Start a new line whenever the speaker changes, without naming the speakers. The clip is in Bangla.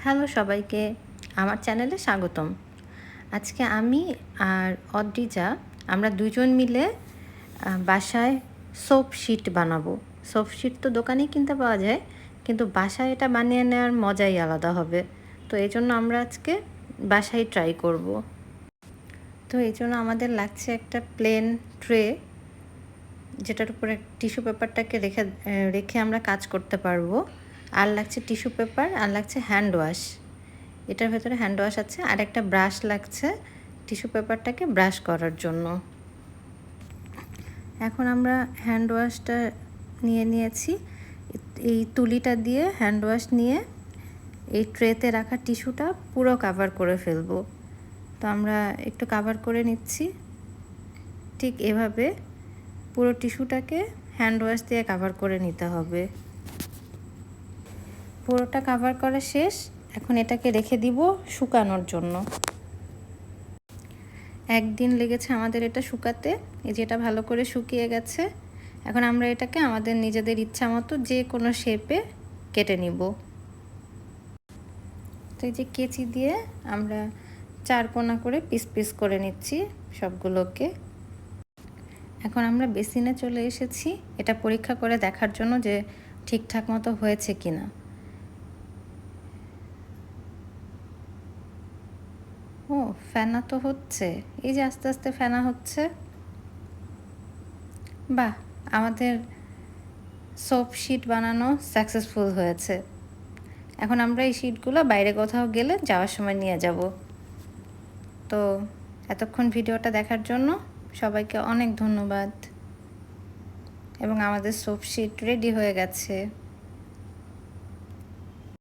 হ্যালো সবাইকে, আমার চ্যানেলে স্বাগতম। আজকে আমি আর অদ্রিজা আমরা দুজন মিলে বাসায় সোপ শিট বানাবো। সোপ শিট তো দোকানেই কিনতে পাওয়া যায়, কিন্তু বাসায় এটা বানিয়ে নেওয়ার মজাই আলাদা হবে। তো এই জন্য আমরা আজকে বাসায় ট্রাই করব। তো এই জন্য আমাদের লাগছে একটা প্লেন ট্রে, যেটার উপরে টিস্যু পেপারটাকে রেখে আমরা কাজ করতে পারবো। আর লাগছে টিস্যু পেপার, আর লাগছে হ্যান্ড ওয়াশ। এটার ভেতরে হ্যান্ড ওয়াশ আছে, আর একটা ব্রাশ লাগছে টিস্যু পেপারটাকে ব্রাশ করার জন্য। এখন আমরা হ্যান্ড ওয়াশটা নিয়েছি। এই তুলিটা দিয়ে হ্যান্ড ওয়াশ নিয়ে এই ট্রেতে রাখা টিস্যুটা পুরো কাভার করে ফেলবো। তো আমরা একটু কাভার করে নিচ্ছি। ঠিক এভাবে পুরো টিস্যুটাকে হ্যান্ড ওয়াশ দিয়ে কাভার করে নিতে হবে। পুরোটা কাভার করা শেষ। এখন এটাকে রেখে দিব শুকানোর জন্য। একদিন লেগেছে আমাদের এটা শুকাতে। এই যে এটা ভালো করে শুকিয়ে গেছে। এখন আমরা এটাকে আমাদের নিজেদের ইচ্ছা মতো যে কোনো শেপে কেটে নিব। তো এই যে কেচি দিয়ে আমরা 4 কোনা করে পিস পিস করে নিচ্ছি সবগুলোকে। এখন আমরা বেসিনে চলে এসেছি এটা পরীক্ষা করে দেখার জন্য যে ঠিকঠাক মতো হয়েছে কিনা। ও, ফেনা তো হচ্ছে, এই যে আস্তে আস্তে ফেনা হচ্ছে। বাহ, আমাদের সোপ শিট বানানো সাকসেসফুল হয়েছে। এখন আমরা এই শিটগুলো বাইরে কোথাও গেলে যাওয়ার সময় নিয়ে যাব। তো এতক্ষণ ভিডিওটা দেখার জন্য সবাইকে অনেক ধন্যবাদ। এবং আমাদের সোপ শিট রেডি হয়ে গেছে।